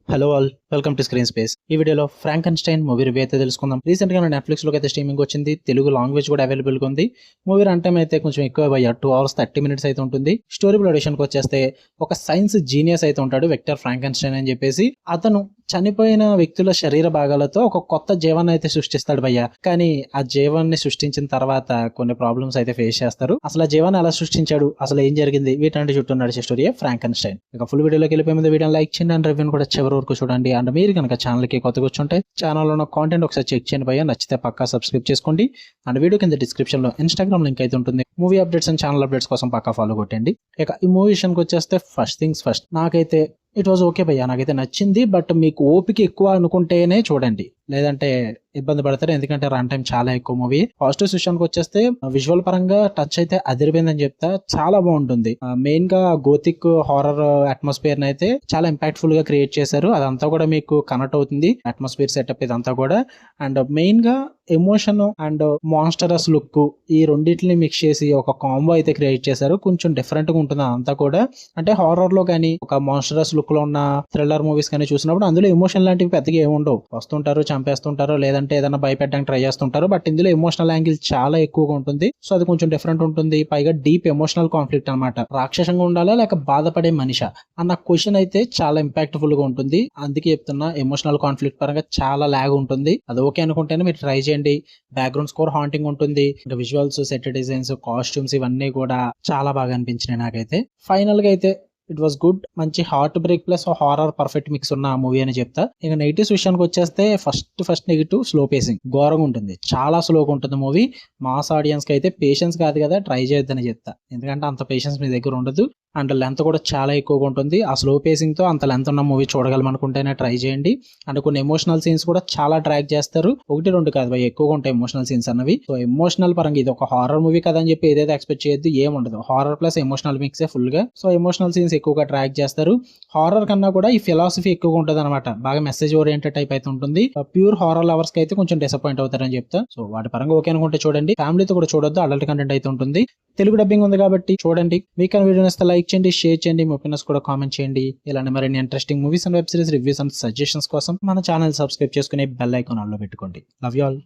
Hello all, welcome to screen space. ఈ వీడియోలో Frankenstein movie review అయితే తెలుసుకుందాం. రీసెంట్ గా నెట్‌ఫ్లిక్స్ లోకి అయితే స్ట్రీమింగ్ వచ్చింది. తెలుగు లాంగ్వేజ్ కూడా అవైలబుల్ గా ఉంది. మూవీ రన్ టైం అయితే కొంచెం ఎక్కువ భయ్యా, 2 hours 30 minutes అయితే ఉంటుంది. స్టోరీ ప్రొడక్షన్ కి వచ్చేస్తే ఒక సైన్స్ జీనియస్ అయితే ఉంటాడు విక్టర్ ఫ్రాంకెన్‌స్టైన్ అని చెప్పేసి. అతను చనిపోయిన వ్యక్తుల శరీర భాగాలతో ఒక కొత్త జీవాన్ని అయితే సృష్టిస్తాడు భయ్య. కానీ ఆ జీవాన్ని సృష్టించిన తర్వాత కొన్ని ప్రాబ్లమ్స్ అయితే ఫేస్ చేస్తారు. అసలు ఆ జీవాన్ని ఎలా సృష్టించాడు, అసలు ఏం జరిగింది, వీటంటి చుట్టూ నడిచే స్టోరీ ఫ్రాంకెన్‌స్టైన్. ఇక ఫుల్ వీడియోలోకి వెళ్ళిపోయే ముందు వీడియోని లైక్ చేయండి అండ్ రివ్యూని కూడా చివరి వరకు చూడండి. అండ్ మీరు కనుక ఛానల్ కి కొత్తగా వచ్చుంటే ఛానల్లో ఉన్న కాంటెంట్ ఒకసారి చెక్ చేయండి భయ్య. నచ్చితే పక్కా సబ్స్క్రైబ్ చేసుకోండి. అండ్ వీడియో కింద డిస్క్రిప్షన్ లో ఇన్స్టాగ్రామ్ లింక్ అయితే ఉంటుంది. Movie updates and channel updates కోసం పక్కా ఫాలో కొట్టండి. ఇక ఈ మూవీ విషయానికి వచ్చేస్తే ఫస్ట్ థింగ్స్ ఫస్ట్, నాకైతే ఇట్ వాజ్ ఓకే భయ్య, నాకైతే నచ్చింది. బట్ మీకు ఓపిక ఎక్కువ అనుకుంటేనే చూడండి, లేదంటే ఇబ్బంది పడతారు. ఎందుకంటే రన్ టైం చాలా ఎక్కువ మూవీ. పాజిటివ్ విషయానికి వచ్చేస్తే విజువల్ పరంగా టచ్ అయితే అదిరిపోయిందని చెప్తా. చాలా బాగుంటుంది. మెయిన్ గా గోతిక్ హారర్ అట్మాస్ఫియర్ అయితే చాలా ఇంపాక్ట్ఫుల్ గా క్రియేట్ చేశారు. అదంతా కూడా మీకు కనెక్ట్ అవుతుంది, అట్మాస్ఫియర్ సెటప్ ఇదంతా కూడా. అండ్ మెయిన్ గా ఎమోషన్ అండ్ మాన్స్టరస్ లుక్, ఈ రెండింటిని మిక్స్ చేసి ఒక కాంబో అయితే క్రియేట్ చేశారు. కొంచెం డిఫరెంట్ గా ఉంటుంది అదంతా కూడా. అంటే హారర్ లో కానీ ఒక మాన్స్టరస్ లుక్ లో ఉన్న థ్రిల్లర్ మూవీస్ కానీ చూసినప్పుడు అందులో ఎమోషన్ లాంటివి పెద్దగా ఏముండవు. వస్తుంటారు, చంపేస్తుంటారు, లేదంటే ఏదైనా భయపెట్టడానికి ట్రై చేస్తుంటారు. బట్ ఇందులో ఎమోషనల్ యాంగిల్ చాలా ఎక్కువగా ఉంటుంది. సో అది కొంచెం డిఫరెంట్ ఉంటుంది. పైగా డీప్ ఎమోషనల్ కాన్ఫ్లిక్ట్ అనమాట. రాక్షసంగా ఉండాలా లేక బాధపడే మనిషా అన్న క్వశ్చన్ అయితే చాలా ఇంపాక్ట్ఫుల్ గా ఉంటుంది. అందుకే చెప్తున్నా, ఎమోషనల్ కాన్ఫ్లిక్ట్ పరంగా చాలా లాగ్ ఉంటుంది. అది ఓకే అనుకుంటేనే మీరు ట్రై చేయండి. బ్యాక్గ్రౌండ్ స్కోర్ హాంటింగ్ ఉంటుంది. విజువల్స్, సెట్ డిజైన్స్, కాస్ట్యూమ్స్ ఇవన్నీ కూడా చాలా బాగా అనిపించినాయి నాకైతే. ఫైనల్ గా అయితే ఇట్ వాస్ గుడ్. మంచి heart break plus horror perfect mix ఉన్న మూవీ అని చెప్తా. ఇక నెగిటివ్స్ విషయానికి వచ్చేస్తే ఫస్ట్ నెగిటివ్ స్లో పేసింగ్ ఘోరంగా ఉంటుంది. చాలా స్లోగా ఉంటుంది మూవీ. మాస్ ఆడియన్స్ కి అయితే పేషెన్స్ కాదు కదా, ట్రై చేయొద్దని చెప్తా. ఎందుకంటే అంత పేషెన్స్ మీ దగ్గర ఉండదు. అండ్ లెంత్ కూడా చాలా ఎక్కువగా ఉంటుంది. ఆ స్లో పేసింగ్ తో అంత లెంత్ ఉన్న మూవీ చూడగలమనుకుంటేనే ట్రై చేయండి. అండ్ కొన్ని ఎమోషనల్ సీన్స్ కూడా చాలా ట్రాక్ చేస్తారు. 1-2 కాదు భయ్, ఎక్కువగా ఉంటాయి ఎమోషనల్ సీన్స్ అన్నవి. సో ఎమోషనల్ పరంగా ఇది ఒక హారర్ మూవీ కదా అని చెప్పి ఏదైతే ఎక్స్పెక్ట్ చేయొద్దు, ఏముండదు. Horror plus emotional mix full గా. సో ఎమోషనల్ సీన్స్ ఎక్కువగా ట్రాక్ చేస్తారు. హారర్ కన్నా కూడా ఈ ఫిలాసఫీ ఎక్కువగా ఉంటుంది అనమాట. బాగా మెసేజ్ ఓరియంటెడ్ టైప్ అయితే ఉంటుంది. ప్యూర్ హారర్ లవర్స్ కి అయితే కొంచెం డిసప్పాయింట్ అవుతారని చెప్తా. సో వాటి పరంగా ఓకే అనుకుంటే చూడండి. ఫ్యామిలీతో కూడా చూడొద్దు, అడల్ట్ కంటెంట్ అయితే ఉంటుంది. తెలుగు డబ్బింగ్ ఉంది కాబట్టి చూడండి. మీకు వీడియో నచ్చితే లైక్ చేయండి, షేర్ చేయండి, మీ ఒపీనియన్స్ కూడా కామెంట్ చేయండి. ఇలాంటి మరిన్ని interesting movies and web series reviews and suggestions కోసం మన ఛానల్ సబ్స్క్రైబ్ చేసుకుని బెల్ ఐకాన్ ఆన్ లో పెట్టుకోండి. Love you all.